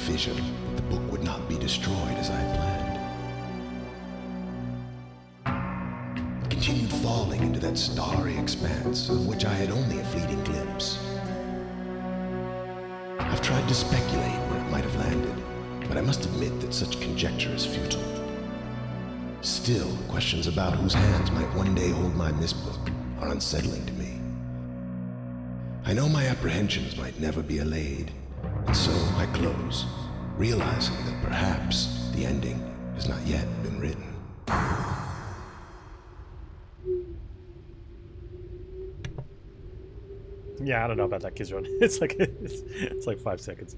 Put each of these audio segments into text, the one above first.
fission that the book would not be destroyed as I had planned. It continued falling into that starry expanse of which I had only a fleeting glimpse. I've tried to speculate where it might have landed, but I must admit that such conjecture is futile. Still, questions about whose hands might one day hold my Myst book are unsettling to me. I know my apprehensions might never be allayed, and so I close, realizing that perhaps the ending has not yet been written. Yeah, I don't know about that kids run. It's like 5 seconds.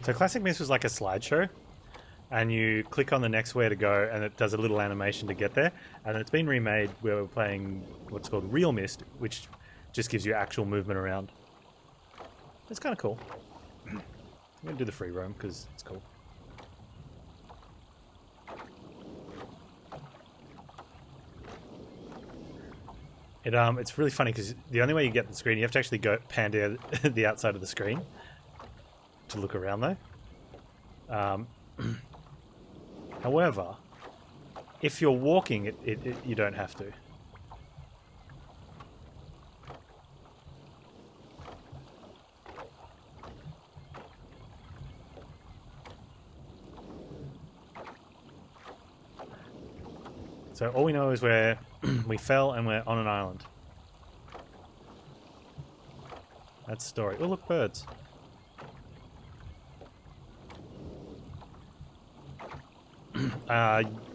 So Classic Myst was like a slideshow, and you click on the next where to go, and it does a little animation to get there. And it's been remade where we're playing what's called realMyst, which just gives you actual movement around. It's kind of cool. I'm going to do the free roam because it's cool. It's really funny because the only way you get the screen, you have to actually go pan down the outside of the screen to look around though. However, if you're walking, you don't have to. So all we know is where we fell and we're on an island. That's the story. Oh look, birds.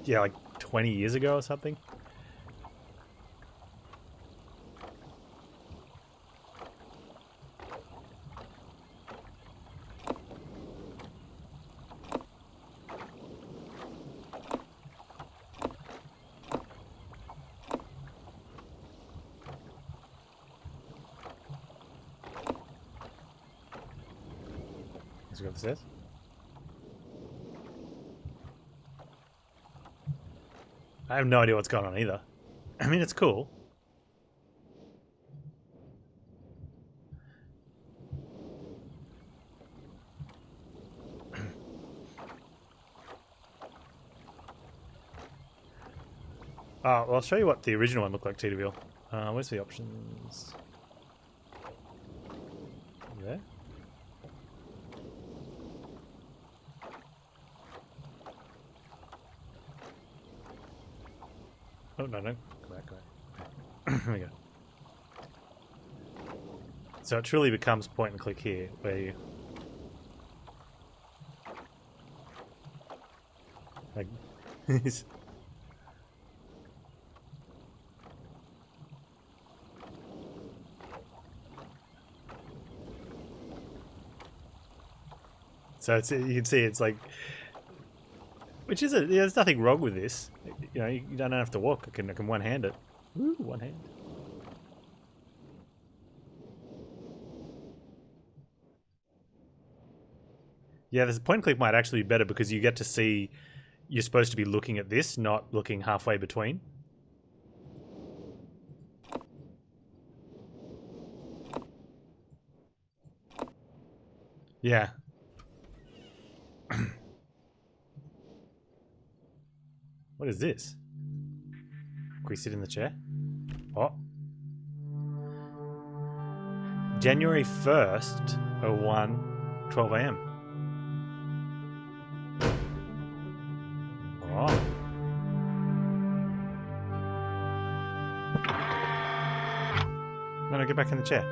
Yeah, like 20 years ago or something. Let's see what this is. I have no idea what's going on either. I mean, it's cool. Well, I'll show you what the original one looked like, TWL. Where's the options? There? Oh, no. Go back. There we go. So it truly becomes point and click here, where you... Like... So it's, you can see it's like... Which is it? There's nothing wrong with this. You know, you don't have to walk. I can one-hand it. Woo, one hand. Yeah, this point and click might actually be better because you get to see you're supposed to be looking at this, not looking halfway between. Yeah. What is this? Can we sit in the chair? Oh. January 1st, 01, 12 AM. Oh. No, get back in the chair.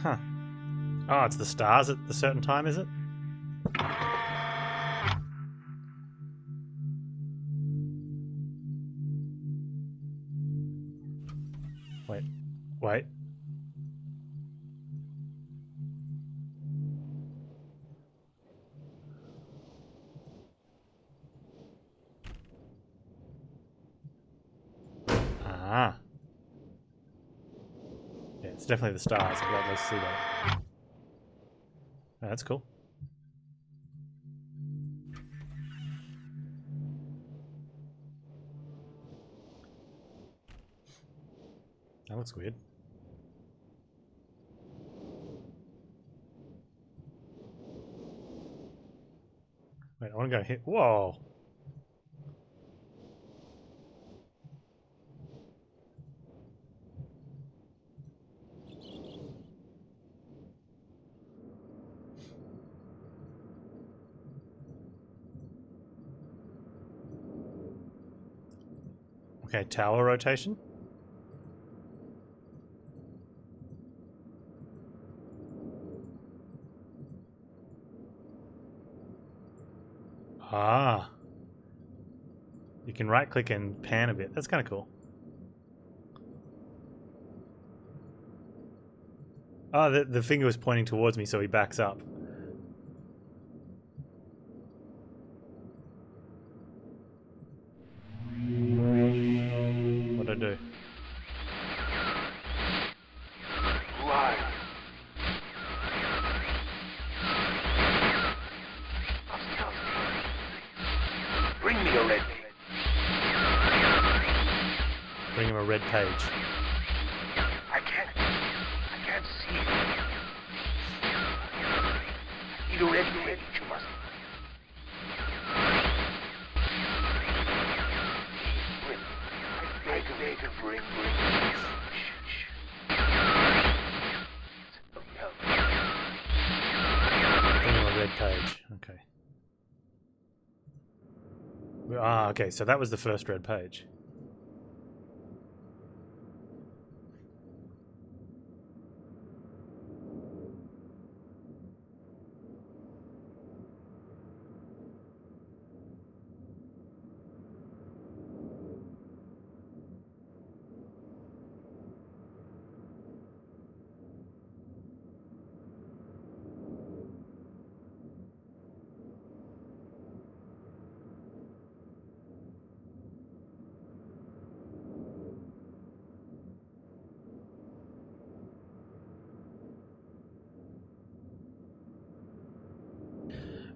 Huh. Oh, it's the stars at a certain time, is it? Wait. Wait. Ah. Yeah, it's definitely the stars. Let's see that. Oh, that's cool. That looks weird. Wait, I want to go hit. Whoa! Okay, tower rotation. Ah. You can right click and pan a bit. That's kind of cool. Oh, the finger was pointing towards me, so he backs up. What'd I do? Live. Bring me a red page. Bring him a red page. I can't see it. Need a red page, you must. Bring. Bring. Bring him a red page. Okay. Ah, okay, so that was the first red page.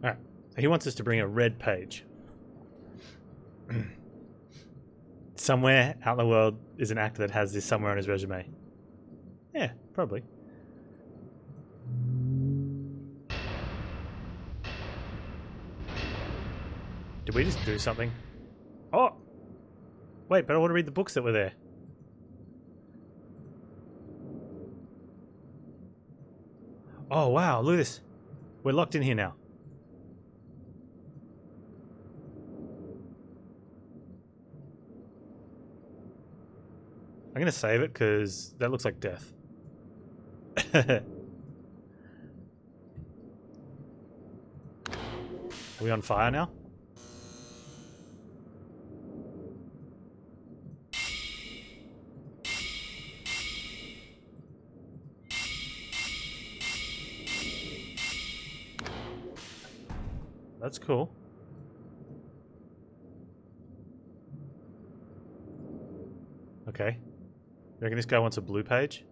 Alright, so he wants us to bring a red page. Somewhere out in the world is an actor that has this somewhere on his resume. Yeah, probably. Did we just do something? Oh! Wait, but I want to read the books that were there. Oh, wow, look at this. We're locked in here now. I'm going to save it because that looks like death. Are we on fire now? That's cool. Okay. You reckon this guy wants a blue page?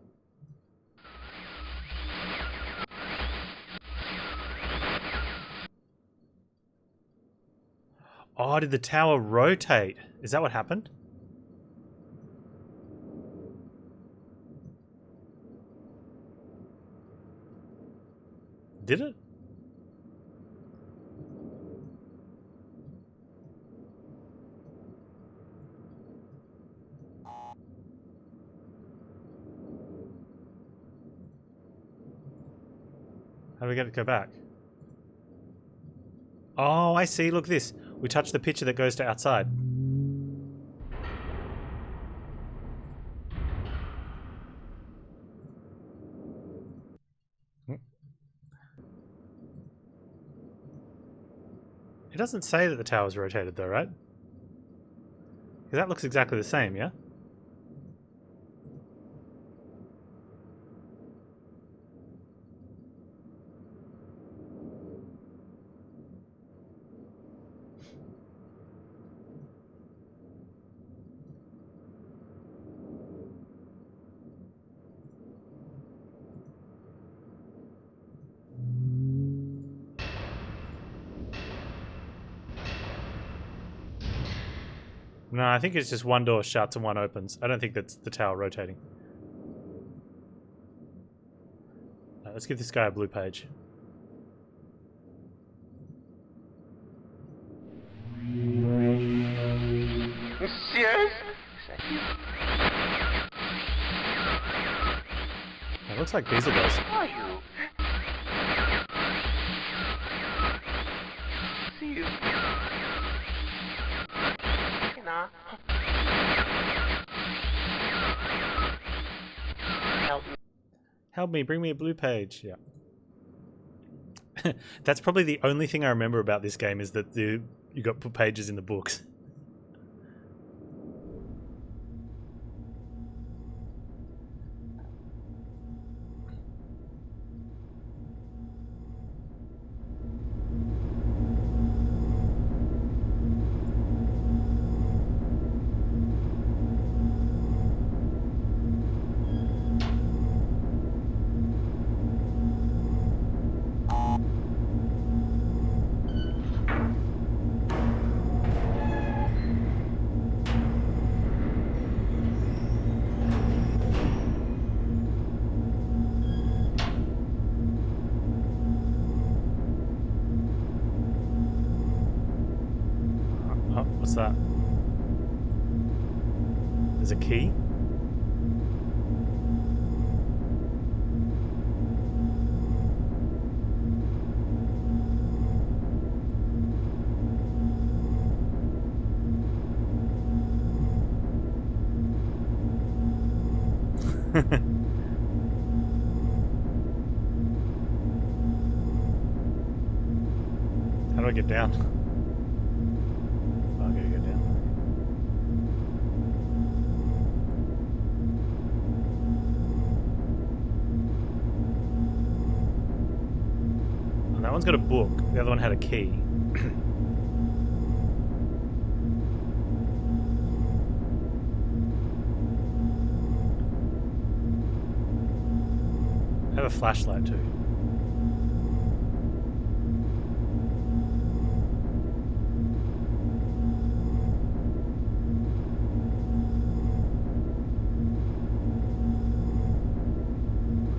Oh, did the tower rotate? Is that what happened? Did it? How do we get it to go back? Oh, I see. Look at this. We touch the picture that goes to outside. It doesn't say that the tower's rotated though, right? Because that looks exactly the same, yeah? No, I think it's just one door shuts and one opens. I don't think that's the tower rotating. Let's give this guy a blue page. Monsieur? It looks like Beazle does. Who are you? See you. Nah. Help me. Help me, bring me a blue page. Yeah. That's probably the only thing I remember about this game is that you got put pages in the books. Oh, what's that? There's a key? How do I get down? Oh, I gotta go down. And that one's got a book. The other one had a key. I have a flashlight too.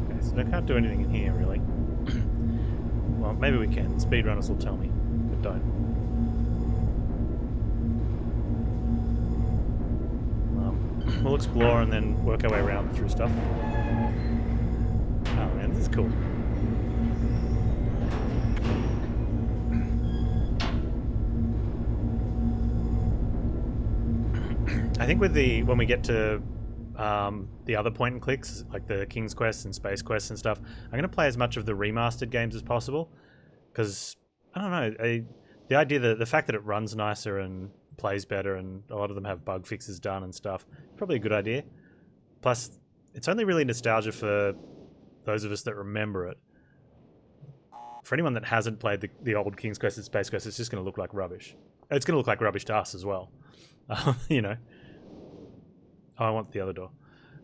Okay, so I can't do anything in here really. Well, maybe we can. Speedrunners will tell me, but don't. We'll explore and then work our way around through stuff. Oh man, this is cool. I think with when we get to the other point and clicks, like the King's Quest and Space Quest and stuff, I'm going to play as much of the remastered games as possible, because I don't know, the idea that the fact that it runs nicer and plays better, and a lot of them have bug fixes done and stuff, probably a good idea. Plus, it's only really nostalgia for those of us that remember it. For anyone that hasn't played the old King's Quest and Space Quest, it's just going to look like rubbish. It's going to look like rubbish to us as well. You know. Oh, I want the other door.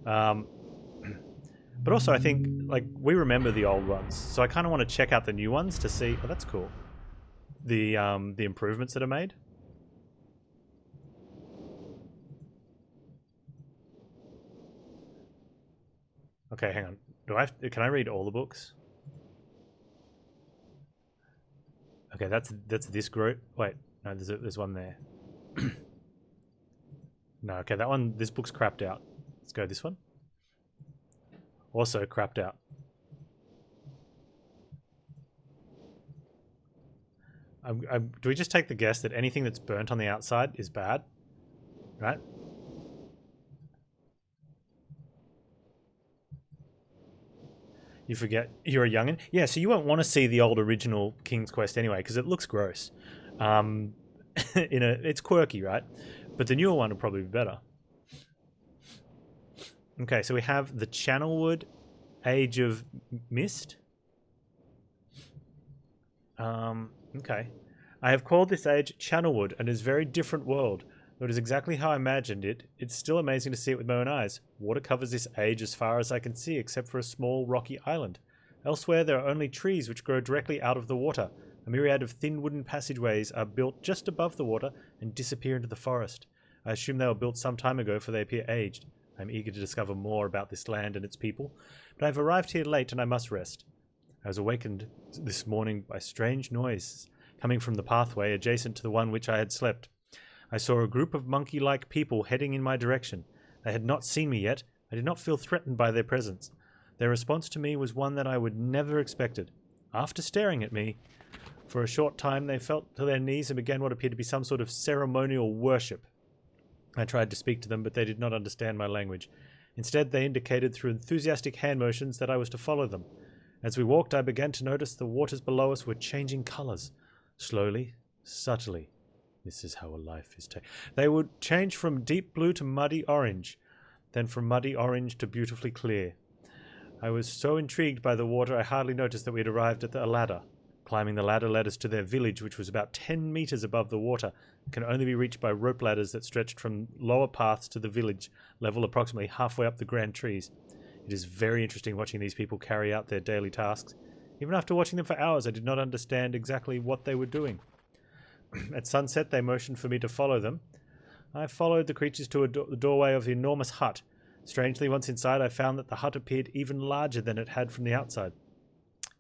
But also, I think, like, we remember the old ones, so I kind of want to check out the new ones to see. Oh, that's cool. The improvements that are made. Okay, hang on. Can I read all the books? Okay, that's this group. Wait, no, there's one there. No, okay, this book's crapped out. Let's go this one. Also crapped out. Do we just take the guess that anything that's burnt on the outside is bad? Right? You forget you're a youngin'? Yeah, so you won't want to see the old original King's Quest anyway, because it looks gross. It's quirky, right? But the newer one will probably be better. Okay, so we have the Channelwood Age of Myst. Okay. I have called this age Channelwood, and it is a very different world. Though it is exactly how I imagined it, it's still amazing to see it with my own eyes. Water covers this age as far as I can see, except for a small rocky island. Elsewhere, there are only trees which grow directly out of the water. A myriad of thin wooden passageways are built just above the water and disappear into the forest. I assume they were built some time ago, for they appear aged. I am eager to discover more about this land and its people, but I have arrived here late and I must rest. I was awakened this morning by strange noises coming from the pathway adjacent to the one which I had slept. I saw a group of monkey-like people heading in my direction. They had not seen me yet. I did not feel threatened by their presence. Their response to me was one that I would never expected. After staring at me, for a short time they fell to their knees and began what appeared to be some sort of ceremonial worship. I tried to speak to them, but they did not understand my language. Instead, they indicated through enthusiastic hand motions that I was to follow them. As we walked, I began to notice the waters below us were changing colours. Slowly, subtly. This is how a life is taken. They would change from deep blue to muddy orange, then from muddy orange to beautifully clear. I was so intrigued by the water I hardly noticed that we had arrived at a ladder. Climbing the ladder led us to their village, which was about 10 meters above the water, and can only be reached by rope ladders that stretched from lower paths to the village level approximately halfway up the grand trees. It is very interesting watching these people carry out their daily tasks. Even after watching them for hours, I did not understand exactly what they were doing. At sunset, they motioned for me to follow them. I followed the creatures to the doorway of the enormous hut. Strangely, once inside, I found that the hut appeared even larger than it had from the outside.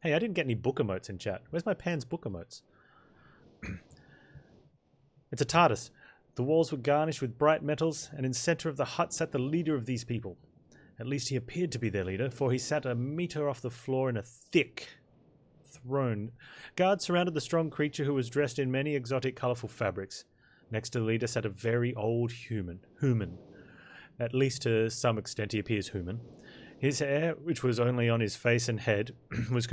Hey, I didn't get any book emotes in chat. Where's my Panz book emotes? It's a TARDIS. The walls were garnished with bright metals, and in the center of the hut sat the leader of these people. At least he appeared to be their leader, for he sat a meter off the floor in a thick throne. Guards surrounded the strong creature, who was dressed in many exotic, colourful fabrics. Next to the leader sat a very old human. At least to some extent he appears human. His hair, which was only on his face and head, was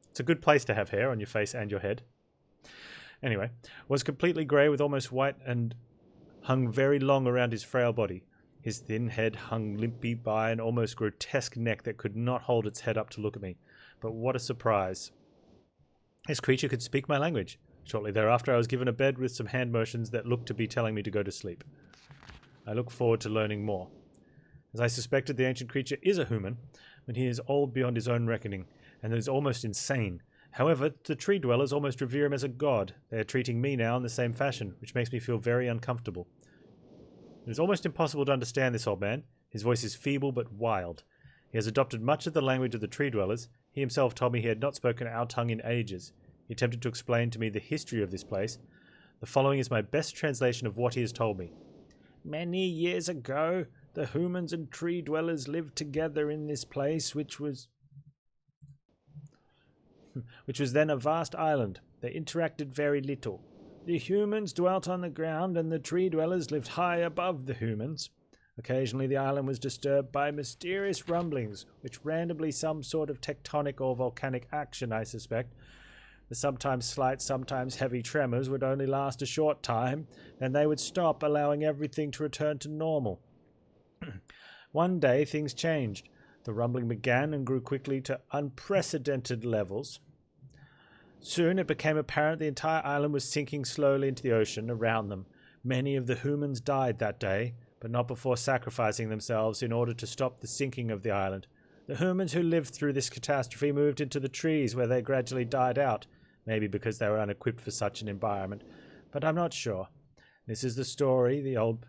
it's a good place to have hair on your face and your head. Anyway, was completely grey with almost white and hung very long around his frail body. His thin head hung limply by an almost grotesque neck that could not hold its head up to look at me. But what a surprise. This creature could speak my language. Shortly thereafter, I was given a bed with some hand motions that looked to be telling me to go to sleep. I look forward to learning more. As I suspected, the ancient creature is a human, but he is old beyond his own reckoning, and is almost insane. However, the tree dwellers almost revere him as a god. They are treating me now in the same fashion, which makes me feel very uncomfortable. It is almost impossible to understand this old man. His voice is feeble but wild. He has adopted much of the language of the tree dwellers. He himself told me he had not spoken our tongue in ages. He attempted to explain to me the history of this place. The following is my best translation of what he has told me. Many years ago, the humans and tree dwellers lived together in this place, which was then a vast island. They interacted very little. The humans dwelt on the ground, and the tree dwellers lived high above the humans. Occasionally the island was disturbed by mysterious rumblings, which randomly some sort of tectonic or volcanic action, I suspect. The sometimes slight, sometimes heavy tremors would only last a short time, then they would stop, allowing everything to return to normal. One day things changed. The rumbling began and grew quickly to unprecedented levels. Soon it became apparent the entire island was sinking slowly into the ocean around them. Many of the humans died that day, but not before sacrificing themselves in order to stop the sinking of the island. The humans who lived through this catastrophe moved into the trees, where they gradually died out, maybe because they were unequipped for such an environment, but I'm not sure. This is the story the old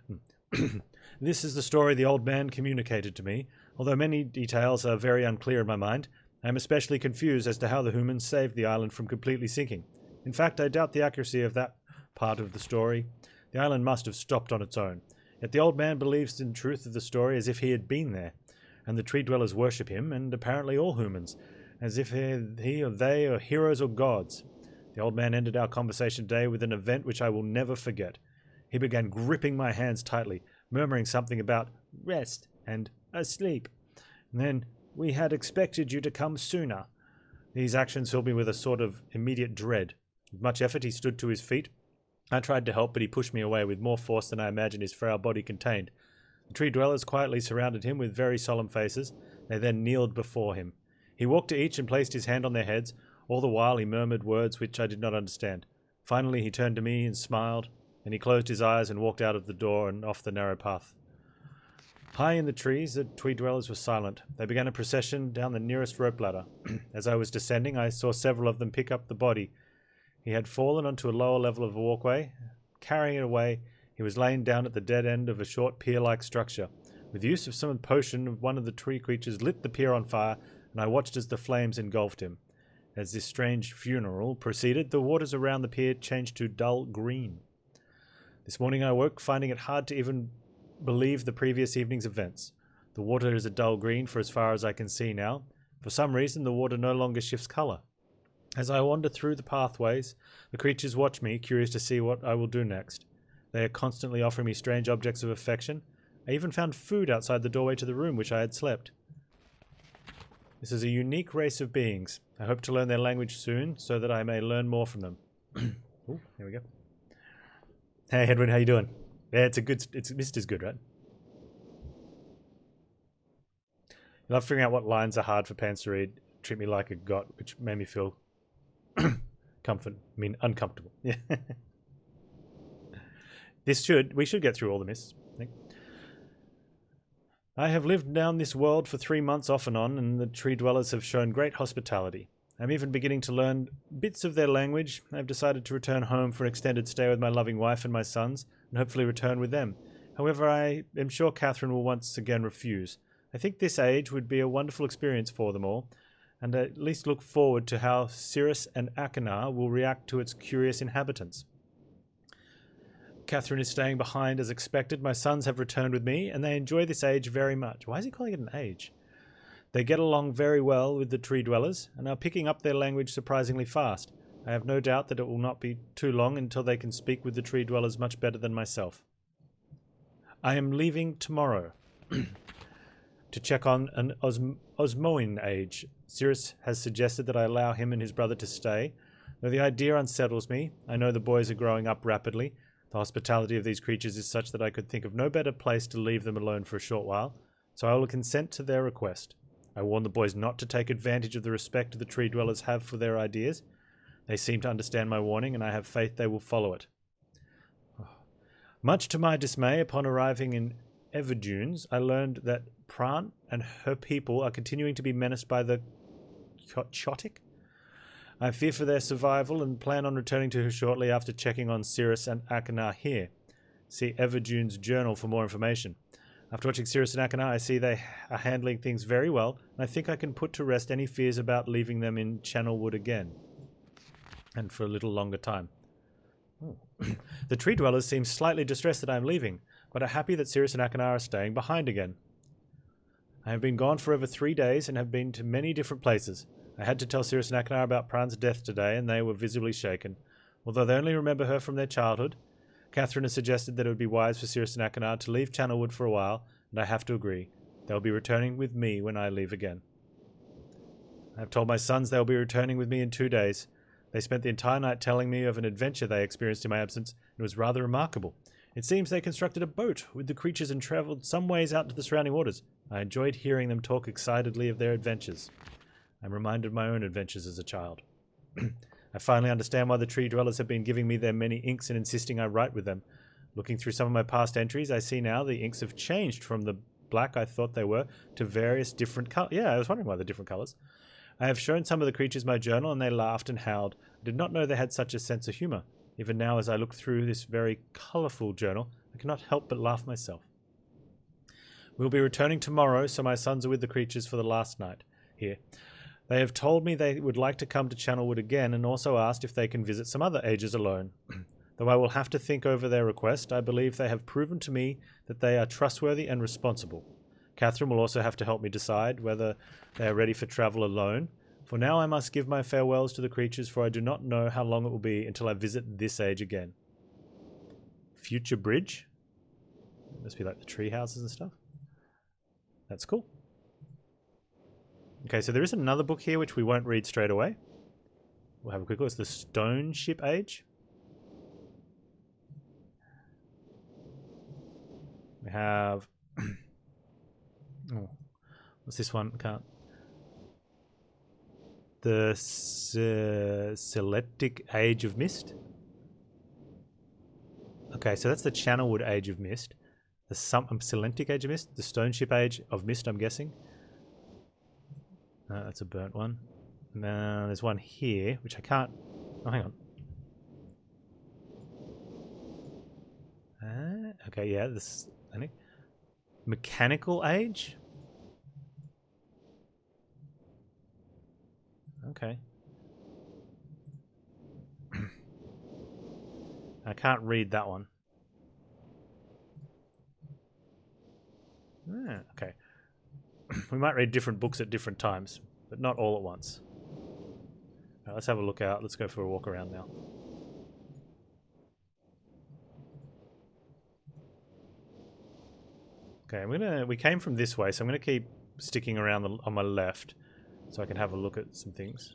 man communicated to me. Although many details are very unclear in my mind, I am especially confused as to how the humans saved the island from completely sinking. In fact, I doubt the accuracy of that part of the story. The island must have stopped on its own. Yet the old man believes in the truth of the story as if he had been there, and the tree dwellers worship him, and apparently all humans, as if he or they are heroes or gods. The old man ended our conversation today with an event which I will never forget. He began gripping my hands tightly, murmuring something about rest and asleep. And then, we had expected you to come sooner. These actions filled me with a sort of immediate dread. With much effort, he stood to his feet. I tried to help, but he pushed me away with more force than I imagined his frail body contained. The tree dwellers quietly surrounded him with very solemn faces. They then kneeled before him. He walked to each and placed his hand on their heads. All the while he murmured words which I did not understand. Finally he turned to me and smiled, and he closed his eyes and walked out of the door and off the narrow path. High in the trees, the tree dwellers were silent. They began a procession down the nearest rope ladder. As I was descending, I saw several of them pick up the body. He had fallen onto a lower level of the walkway. Carrying it away, he was laying down at the dead end of a short pier-like structure. With the use of some potion, one of the tree creatures lit the pier on fire, and I watched as the flames engulfed him. As this strange funeral proceeded, the waters around the pier changed to dull green. This morning I woke, finding it hard to even believe the previous evening's events. The water is a dull green for as far as I can see now. For some reason, the water no longer shifts colour. As I wander through the pathways, the creatures watch me, curious to see what I will do next. They are constantly offering me strange objects of affection. I even found food outside the doorway to the room which I had slept. This is a unique race of beings. I hope to learn their language soon, so that I may learn more from them. Ooh, here we go. Hey Edwin, how you doing? Yeah, Myst is good, right? I love figuring out what lines are hard for Panz to read. Treat me like a god, which made me feel uncomfortable. Yeah. We should get through all the Mysts, I think. I have lived down this world for 3 months off and on, and the tree dwellers have shown great hospitality. I'm even beginning to learn bits of their language. I've decided to return home for an extended stay with my loving wife and my sons, and hopefully return with them. However, I am sure Catherine will once again refuse. I think this age would be a wonderful experience for them all, and I at least look forward to how Cirrus and Achenar will react to its curious inhabitants. Catherine is staying behind as expected. My sons have returned with me, and they enjoy this age very much. Why is he calling it an age? They get along very well with the tree dwellers, and are picking up their language surprisingly fast. I have no doubt that it will not be too long until they can speak with the tree dwellers much better than myself. I am leaving tomorrow to check on an Osmoin age. Cirrus has suggested that I allow him and his brother to stay. Though the idea unsettles me, I know the boys are growing up rapidly. The hospitality of these creatures is such that I could think of no better place to leave them alone for a short while, so I will consent to their request. I warn the boys not to take advantage of the respect the tree dwellers have for their ideas. They seem to understand my warning, and I have faith they will follow it. Much to my dismay, upon arriving in Everdunes, I learned that Pran and her people are continuing to be menaced by the Chotic. I fear for their survival and plan on returning to her shortly after checking on Cirrus and Achenar here. See Everdunes' journal for more information. After watching Cirrus and Achenar, I see they are handling things very well, and I think I can put to rest any fears about leaving them in Channelwood again. And for a little longer time. The tree dwellers seem slightly distressed that I am leaving, but are happy that Cirrus and Achenar are staying behind again. I have been gone for over 3 days and have been to many different places. I had to tell Cirrus and Achenar about Pran's death today, and they were visibly shaken. Although they only remember her from their childhood, Catherine has suggested that it would be wise for Cirrus and Achenar to leave Channelwood for a while, and I have to agree. They will be returning with me when I leave again. I have told my sons they will be returning with me in 2 days. They spent the entire night telling me of an adventure they experienced in my absence, and it was rather remarkable. It seems they constructed a boat with the creatures and travelled some ways out into the surrounding waters. I enjoyed hearing them talk excitedly of their adventures. I'm reminded of my own adventures as a child. I finally understand why the tree dwellers have been giving me their many inks and insisting I write with them. Looking through some of my past entries, I see now the inks have changed from the black I thought they were to various different colours. Yeah, I was wondering why the different colours. I have shown some of the creatures my journal, and they laughed and howled. I did not know they had such a sense of humour. Even now, as I look through this very colourful journal, I cannot help but laugh myself. We'll be returning tomorrow, so my sons are with the creatures for the last night here. They have told me they would like to come to Channelwood again, and also asked if they can visit some other ages alone. Though I will have to think over their request, I believe they have proven to me that they are trustworthy and responsible. Catherine will also have to help me decide whether they are ready for travel alone. For now I must give my farewells to the creatures, for I do not know how long it will be until I visit this age again. Future Bridge? It must be like the tree houses and stuff. That's cool. Okay, so there is another book here which we won't read straight away. we'll have a quick look. It's the Stone Ship Age. We have... oh, what's this one? Can't... The Celtic Age of Myst. Okay, so that's the Channelwood Age of Myst. The Celtic Age of Myst. The Stone Ship Age of Myst, I'm guessing. That's a burnt one. And then there's one here, which I can't... oh, hang on. Okay, yeah, this... I think... Mechanical Age? Okay. I can't read that one. Okay. We might read different books at different times, but not all at once. Right, let's have a look out. Let's go for a walk around now. Okay, we came from this way, so I'm gonna keep sticking around on my left so I can have a look at some things.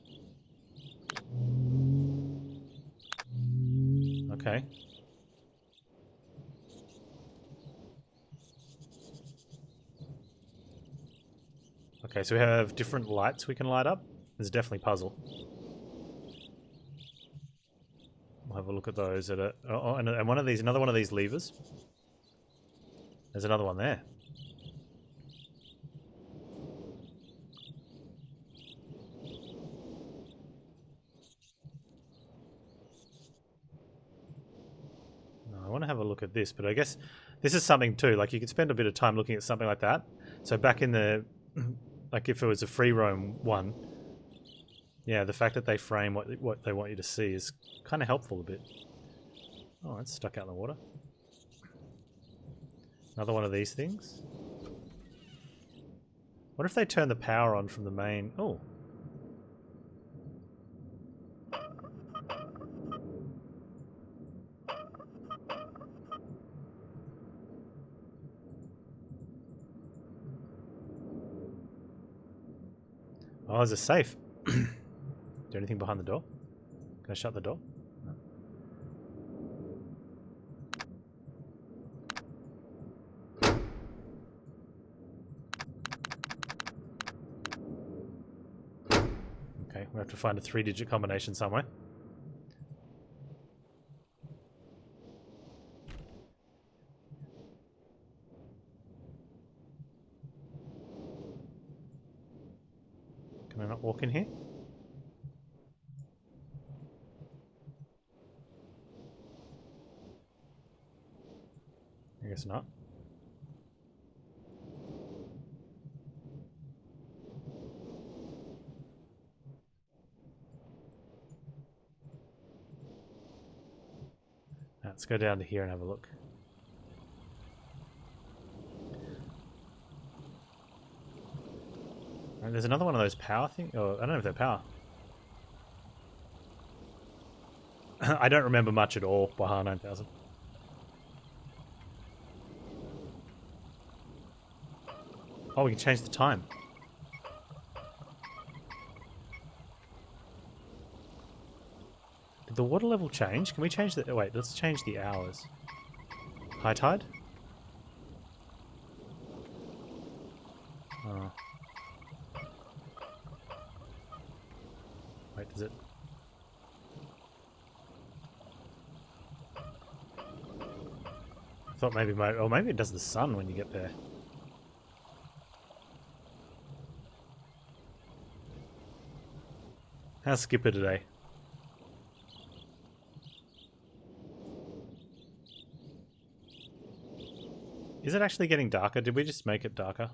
Okay. Okay, so we have different lights we can light up. There's definitely puzzle. We'll have a look at those. And one of these, another one of these levers. There's another one there. No, I want to have a look at this, but I guess this is something too. Like you could spend a bit of time looking at something like that. So back in the, like if it was a free roam one, yeah, the fact that they frame what they want you to see is kind of helpful a bit. Oh, it's stuck out in the water. Another one of these things. What if they turn the power on from the main... oh. Oh, there's a safe. Is there anything behind the door? Can I shut the door? No. Okay, we have to find a 3-digit combination somewhere. Can I not walk in here? I guess not. Let's go down to here and have a look. And there's another one of those power things. Oh, I don't know if they're power. I don't remember much at all by HAR 9000. Oh, we can change the time. Did the water level change? Can we change the... wait, let's change the hours. High tide? Oh. Wait, does it... I thought maybe or maybe it does the sun when you get there. How's Skipper today? Is it actually getting darker? Did we just make it darker?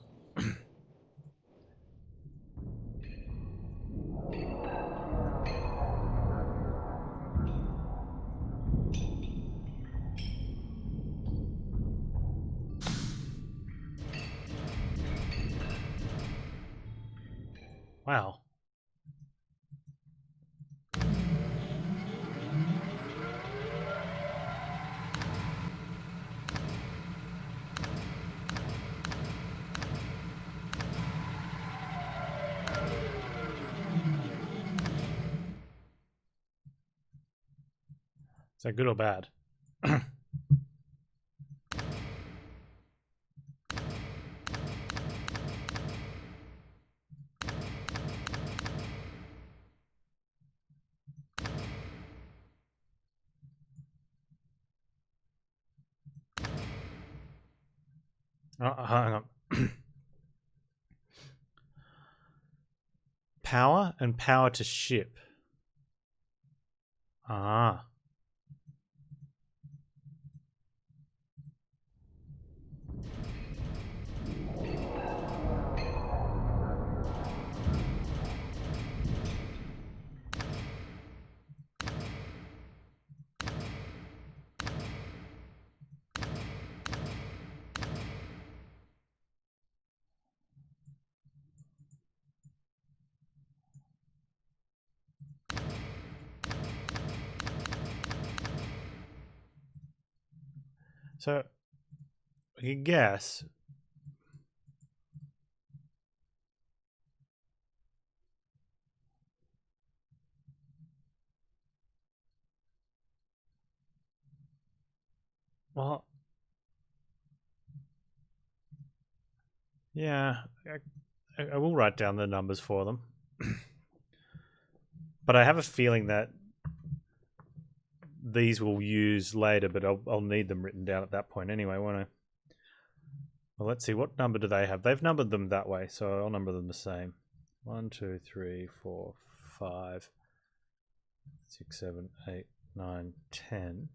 Wow. Is that good or bad? Hang on. Power and power to ship. Ah. So, I can guess. Well, yeah, I will write down the numbers for them. But I have a feeling that these we'll use later, but I'll need them written down at that point anyway, won't I? Well, let's see. What number do they have? They've numbered them that way, so I'll number them the same. 1, 2, 3, 4, 5, 6, 7, 8, 9, 10.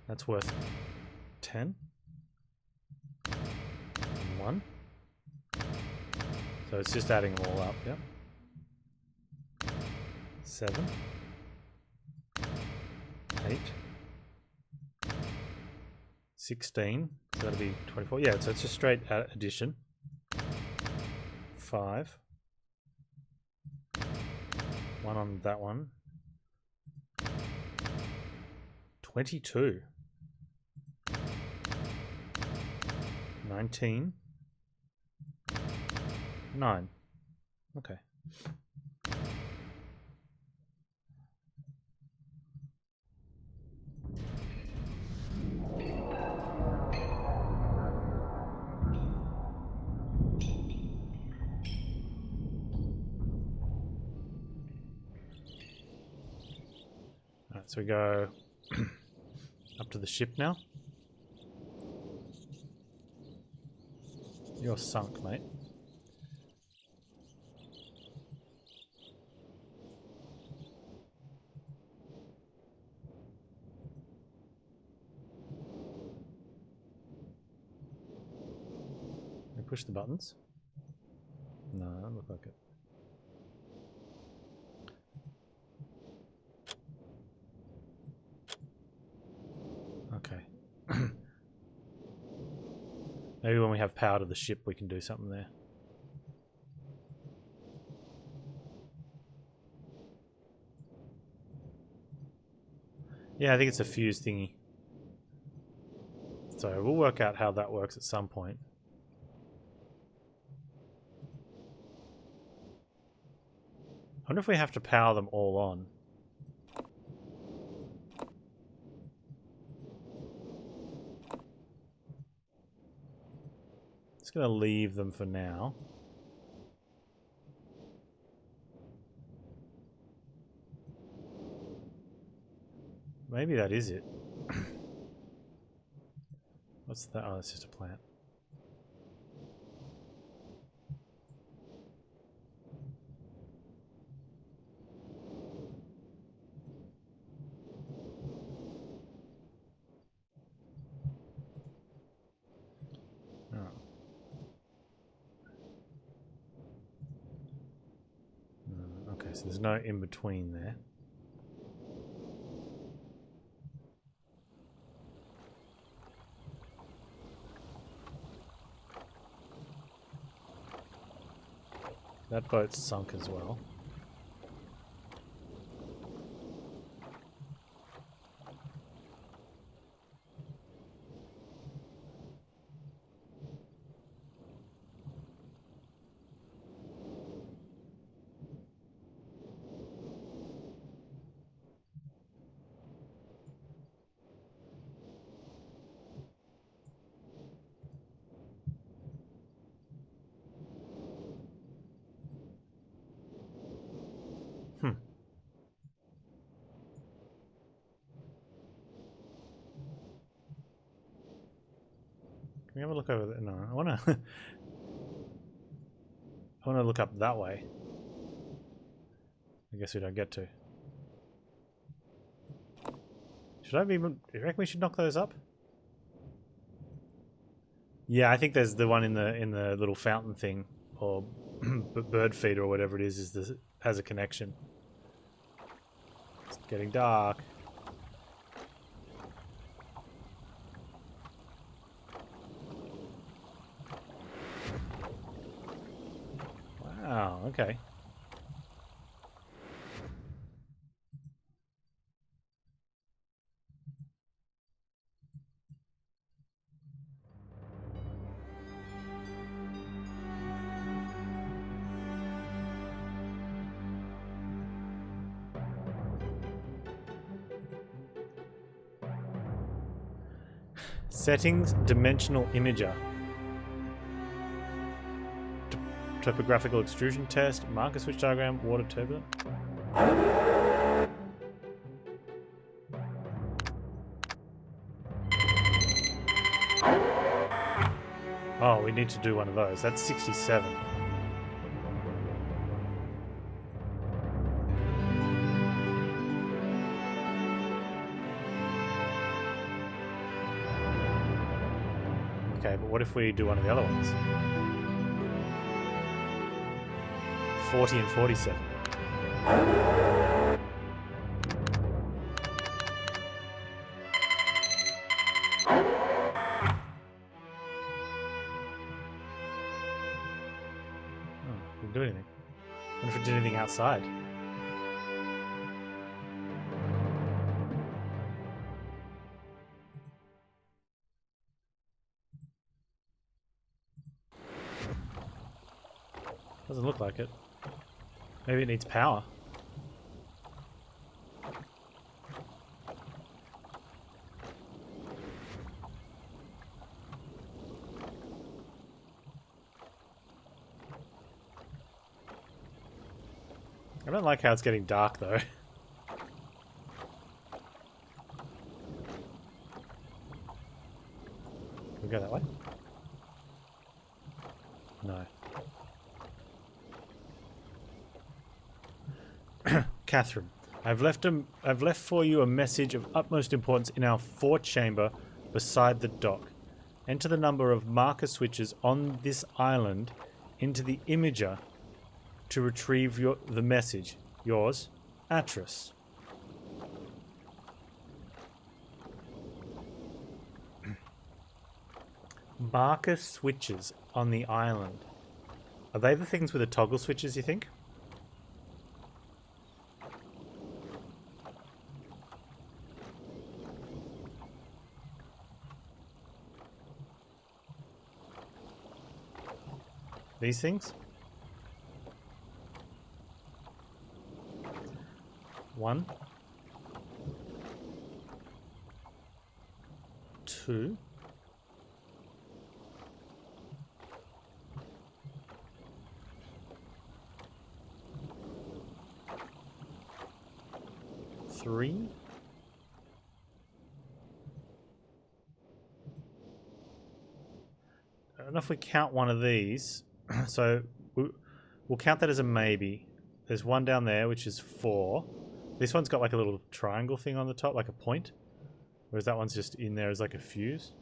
That's worth 10. 1. So it's just adding them all up, yep. 7. 8. 16. So that'll be 24. Yeah, so it's just straight addition. 5. 1 on that one. 22. 19. 9. Okay. Alright, so we go up to the ship now. You're sunk, mate. Can I push the buttons? No, that doesn't look like it. Okay. Maybe when we have power to the ship, we can do something there. Yeah, I think it's a fuse thingy. So we'll work out how that works at some point. I wonder if we have to power them all on. Just going to leave them for now. Maybe that is it. What's that? Oh, it's just a plant. Okay, so there's no in between there. That boat's sunk as well. have a look over there? No, I wanna I wanna look up that way. I guess we don't get to. Should I be? Do you reckon we should knock those up? Yeah, I think there's the one in the little fountain thing, or bird feeder or whatever it is the, has a connection. It's getting dark. Wow, okay. Settings, dimensional imager. Topographical extrusion test, marker switch diagram, water turbulent. Oh, we need to do one of those. That's 67. Okay, but what if we do one of the other ones? 40 and 47. Didn't do anything. I wonder if it did anything outside. Doesn't look like it. Maybe it needs power. I don't like how it's getting dark though. Can we go that way? No. Catherine, I've left for you a message of utmost importance in our forechamber beside the dock. Enter the number of marker switches on this island into the imager to retrieve the message. Yours, Atris. Marker switches on the island. Are they the things with the toggle switches, you think? These things? 1, 2, 3, 4. I don't know if we count one of these. So we'll count that as a maybe. There's one down there, which is 4. This one's got like a little triangle thing on the top, like a point. Whereas that one's just in there as like a fuse.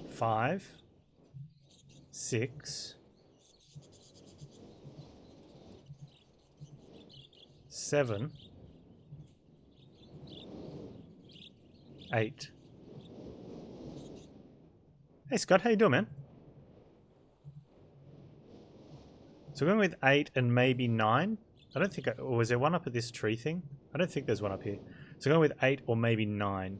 Five, 6, 7, 8. Hey Scott, how you doing, man? So we're going with 8 and maybe 9. I don't think, or was there one up at this tree thing? I don't think there's one up here. So going with 8 or maybe 9.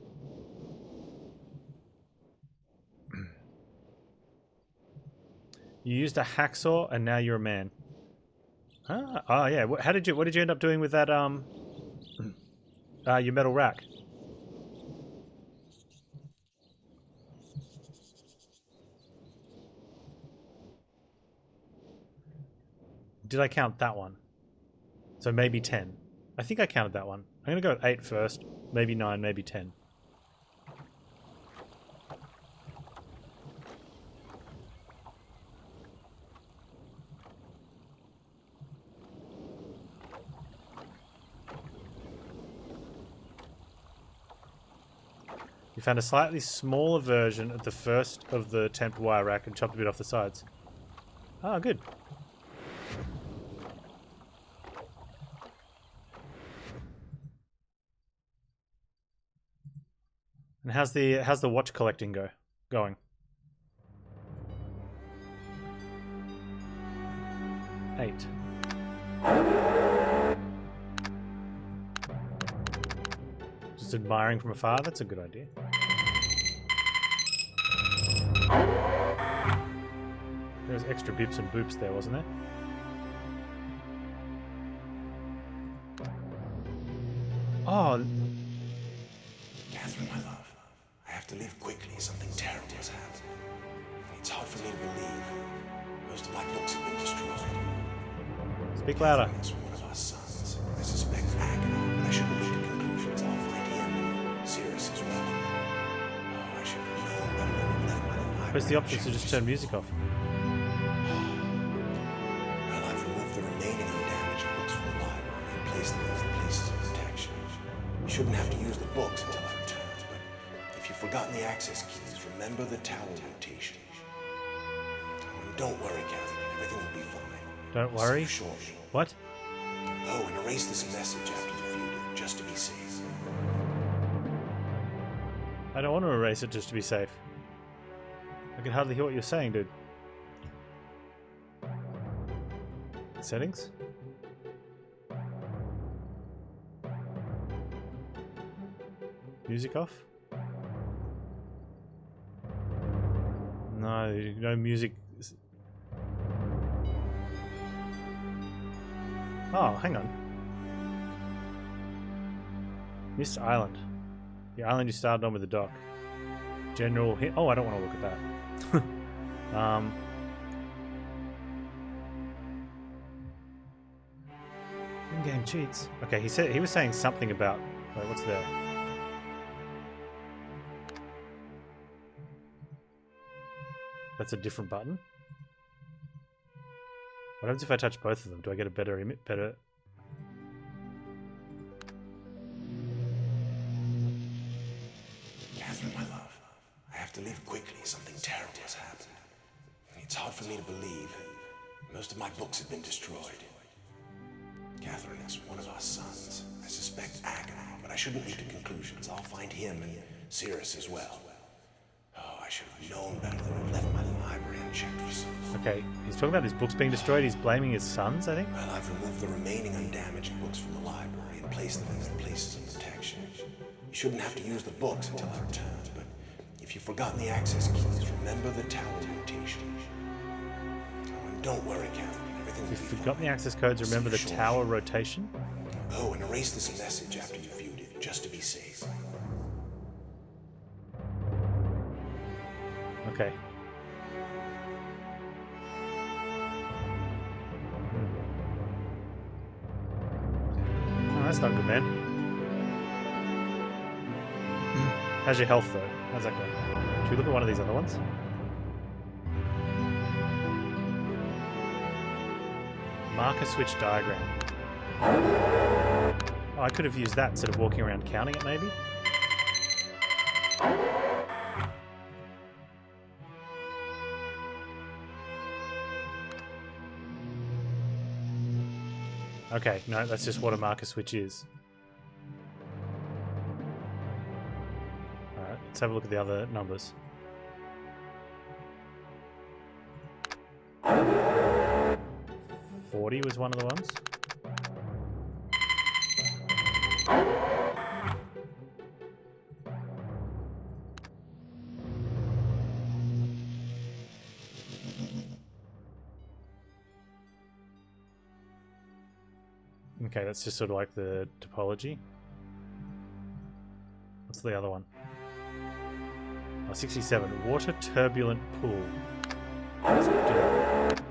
You used a hacksaw and now you're a man. Ah, oh yeah. What did you end up doing with that your metal rack? Did I count that one? So maybe 10. I think I counted that one. I'm going to go at 8 first. Maybe 9, maybe 10. You found a slightly smaller version of the first of the temp wire rack and chopped a bit off the sides. Oh, good. And how's the watch collecting going? Eight. Just admiring from afar, that's a good idea. There's extra bips and boops there, wasn't there? Oh. Catherine, my love, I have to leave quickly. Something terrible has happened. It's hard for me to believe. Most of my books have been destroyed. Speak louder. It's one of our sons. I suspect Agon, but I shouldn't leap to conclusions. I'll find him serious as well. Oh, I should have known better than to left my library. Press the options to just turn music off. Well, I've removed the remaining undamaged books from the library and placed them in places of protection. You shouldn't have to use the books until I return, but if you've forgotten the access keys, remember the tower rotation. Oh, and don't worry, Catherine. Everything will be fine. Don't worry. See you shortly. What? Oh, and erase this message after you've viewed it, just to be safe. I don't want to erase it just to be safe. I can hardly hear what you're saying, dude. Settings? Music off? No music. Oh, hang on. Myst Island. The island you started on with the dock. General hit. Oh, I don't want to look at that. In-game cheats. Okay, he was saying something about. Wait, what's there? That's a different button. What happens if I touch both of them? Do I get a better image? Better. Catherine, my love, I have to leave quickly. Something terrible has happened. It's hard for me to believe. Most of my books have been destroyed. Catherine is one of our sons. I suspect Agon, but I shouldn't leap to conclusions. I'll find him and Cirrus as well. Oh, I should have known better than to left my library unchecked for so long. Okay, he's talking about his books being destroyed. He's blaming his sons, I think. Well, I've removed the remaining undamaged books from the library and placed them in their places of protection. You shouldn't have to use the books until I return, but if you've forgotten the access keys, remember the tower rotation. Oh, and don't worry, Catherine. Everything will If be you've forgotten the fine. access codes, remember the See you tower shortly. rotation. Oh, and erase this message after you've viewed it, just to be safe. Okay. Oh, that's not good, man. How's your health, though? How's that going? Should we look at one of these other ones? Marker switch diagram. Oh, I could have used that instead of walking around counting it, maybe? Okay, no, that's just what a marker switch is. Alright, let's have a look at the other numbers. $40 was one of the ones. Okay, that's just sort of like the topology. What's the other one? Oh, 67. Water turbulent pool. Let's do that.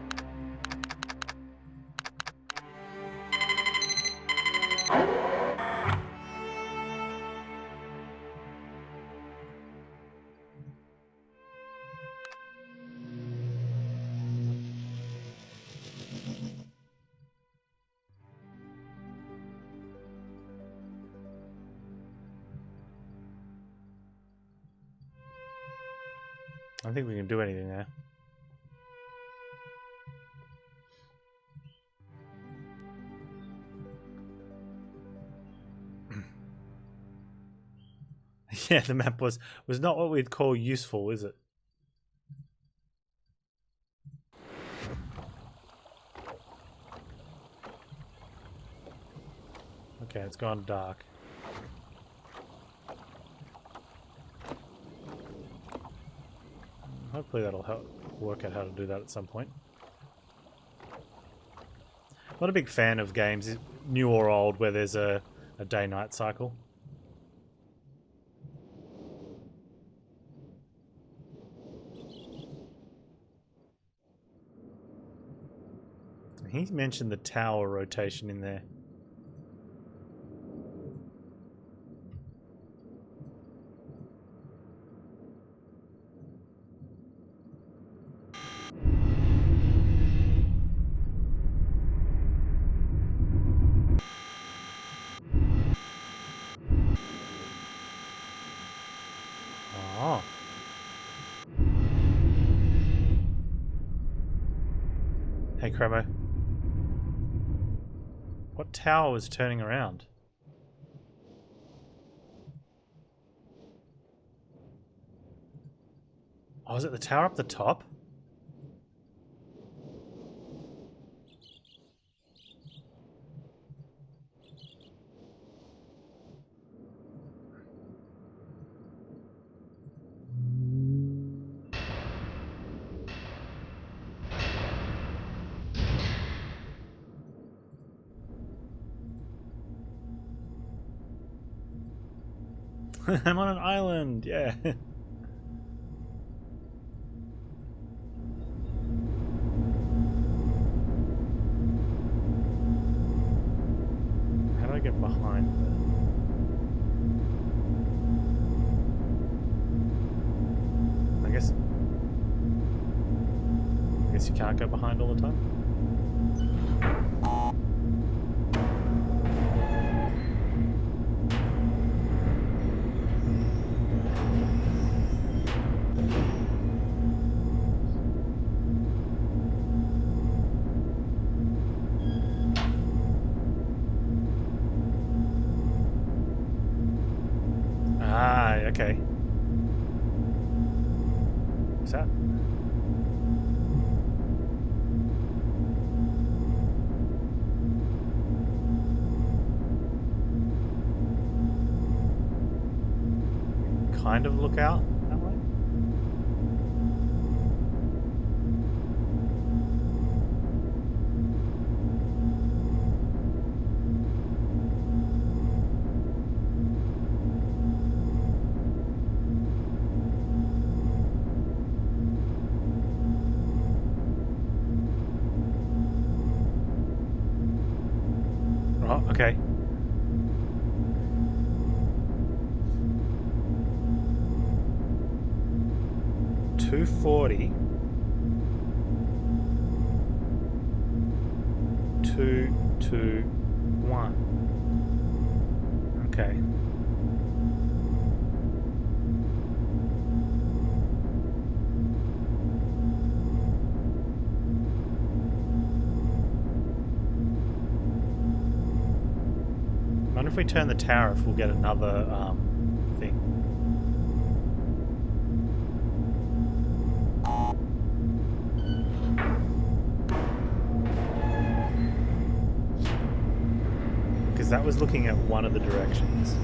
I don't think we can do anything there. Yeah, the map was not what we'd call useful, is it? Okay, it's gone dark. Hopefully that'll help work out how to do that at some point. Not a big fan of games, new or old, where there's a day-night cycle. He mentioned the tower rotation in there. Oh. Hey, Chromo. What tower was turning around? Oh, is it the tower up the top? I'm on an island, yeah. How do I get behind there? I guess you can't go behind all the time? Ah, okay. What's that? Kind of look out that way? Oh, okay. $240. 221. Okay. I wonder if we turn the tariff, we'll get another thing. Because that was looking at one of the directions.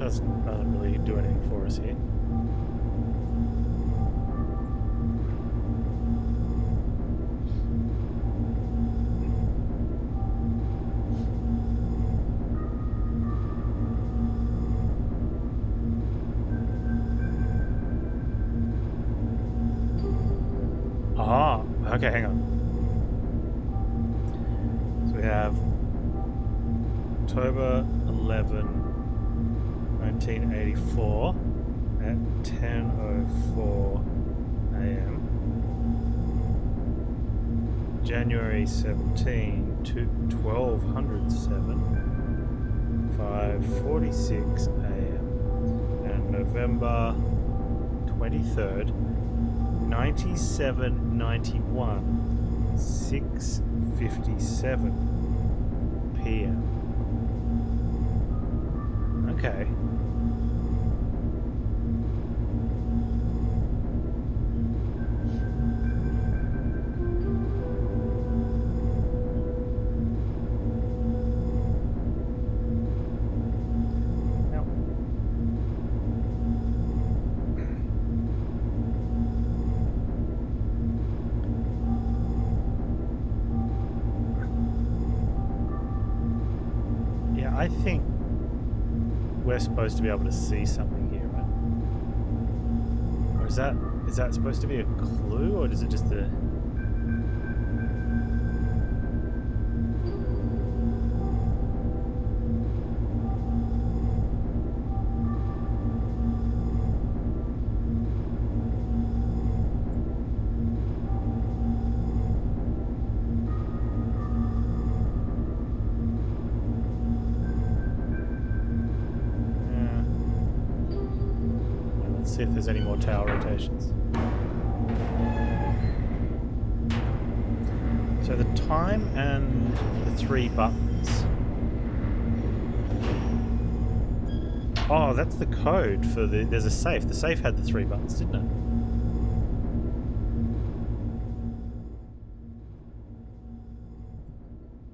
doesn't really do anything for us here. Ah, okay, hang on. So we have October 11, 1984 at 10:04 a.m. January 17 to 1207, 5:46 a.m. and November 23rd, 9791, 6:57 p.m. Okay. Now, yeah, I think we're supposed to be able to see something here, right? Or is that supposed to be a clue, or is it just a... see if there's any more tower rotations. So the time and the 3 buttons. Oh, that's the code for the... There's a safe. The safe had the 3 buttons, didn't it?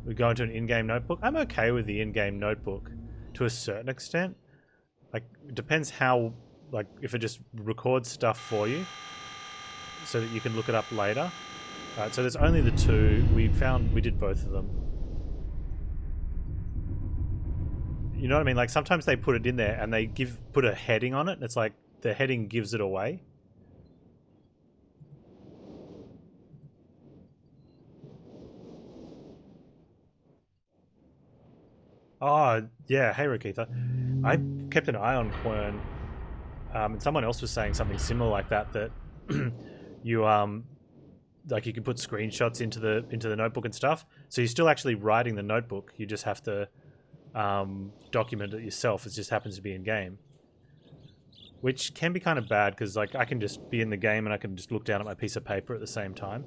We go into an in-game notebook. I'm okay with the in-game notebook to a certain extent. Like, it depends how... Like, if it just records stuff for you so that you can look it up later. Alright, so there's only the 2. We did both of them. You know what I mean? Like, sometimes they put it in there and they put a heading on it, and it's like the heading gives it away. Oh, yeah. Hey, Rakitha. I kept an eye on Quern. And someone else was saying something similar like that, that you like you can put screenshots into the notebook and stuff. So you're still actually writing the notebook. You just have to document it yourself. It just happens to be in game, which can be kind of bad because like I can just be in the game and I can just look down at my piece of paper at the same time.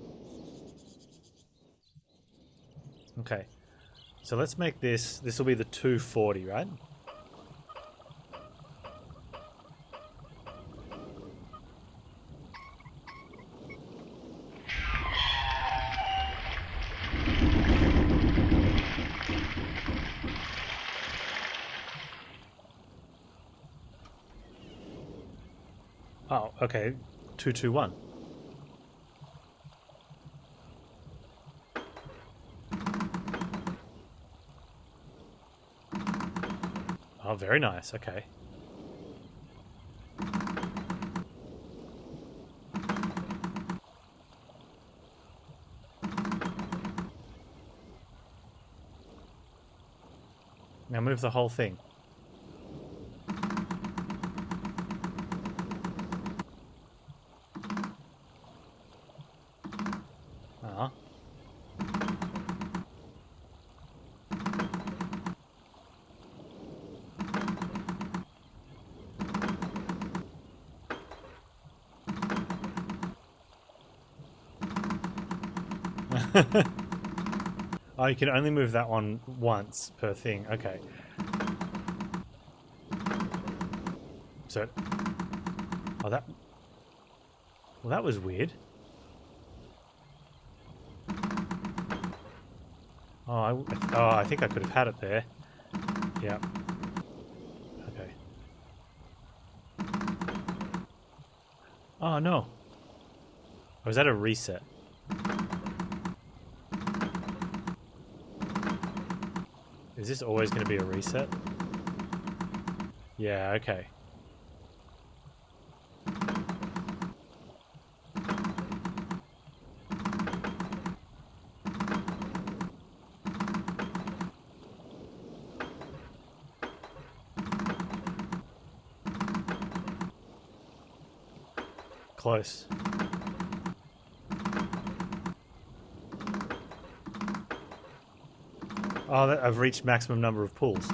Okay, so let's make this. This will be the 240, right? Oh, okay. 221. Oh, very nice. Okay. Now move the whole thing. Oh, you can only move that one once per thing. Okay. So... Oh, that... Well, that was weird. Oh, I think I could have had it there. Yeah. Okay. Oh no. Or is that a reset? Is this always going to be a reset? Yeah, okay. Close. Oh, I've reached maximum number of pulls.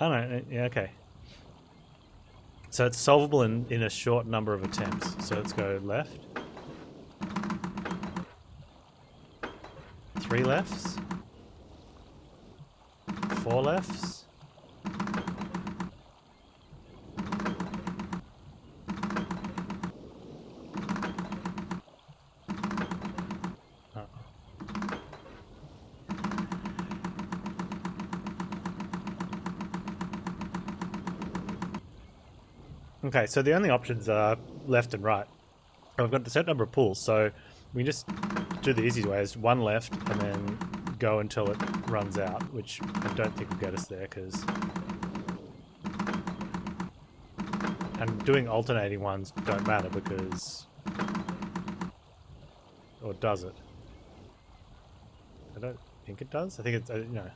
Oh no, yeah, okay. So it's solvable in a short number of attempts. So let's go left. 3 lefts. 4 lefts. Okay, so the only options are left and right. I've got a set number of pulls, so we can just do the easy way is 1 left and then go until it runs out, which I don't think will get us there because... And doing alternating ones don't matter because... Or does it? I don't think it does. I think it's, you know...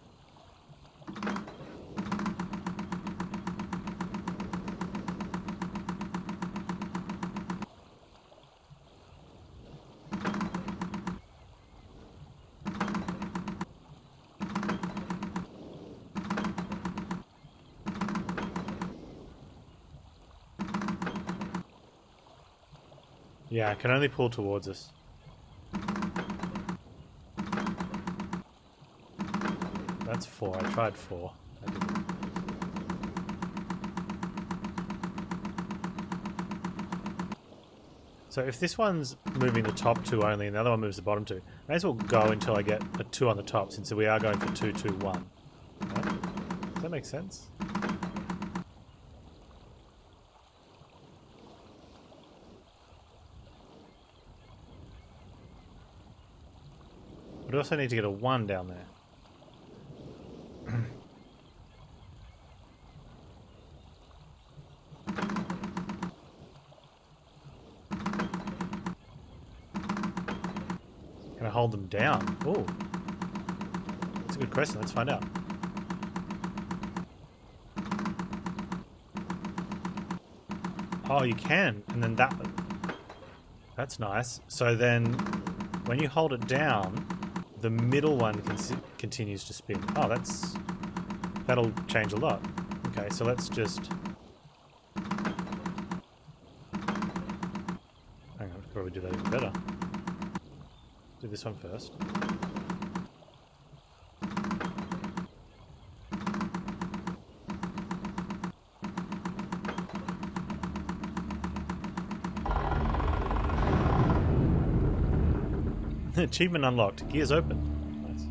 Yeah, I can only pull towards us. That's 4. I tried 4. I didn't. So if this one's moving the top 2 only and the other one moves the bottom 2, may as well go until I get a 2 on the top since we are going for 2, 2, 1. Right? Does that make sense? But I also need to get a 1 down there. Can I hold them down? Oh, that's a good question. Let's find out. Oh, you can, and then that's nice. So then, when you hold it down, the middle one continues to spin. Oh, that'll change a lot. Okay, so let's just... Hang on, I could probably do that even better. Do this one first. Achievement unlocked. Gears open. Nice.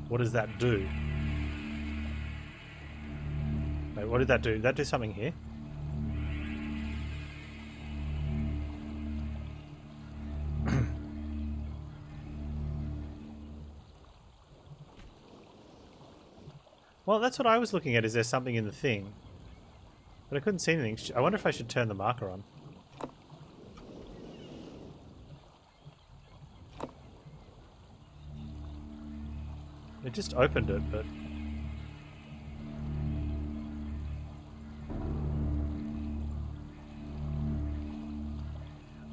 What does that do? Wait, what did that do? Did that do something here? Well, that's what I was looking at. Is there something in the thing? But I couldn't see anything. I wonder if I should turn the marker on. It just opened it, but...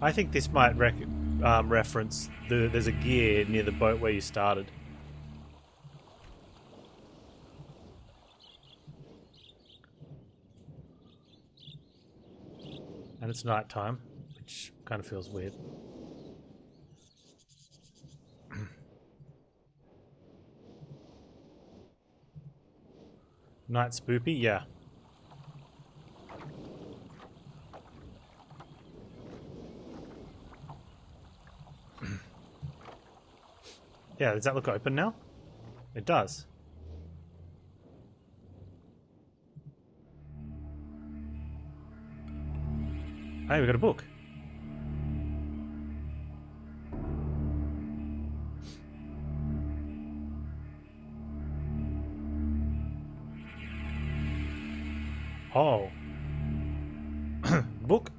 I think this might reference there's a gear near the boat where you started. And it's night time, which kind of feels weird. Night spoopy, yeah. Yeah, does that look open now? It does. Hey, we got a book. Oh. Book.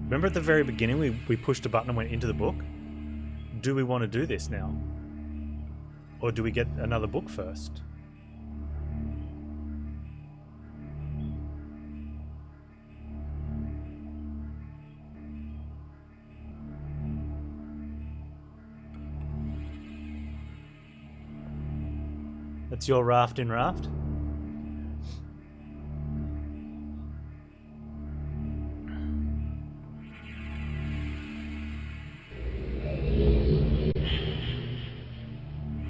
Remember at the very beginning we pushed a button and went into the book? Do we want to do this now? Or do we get another book first? That's your raft in raft?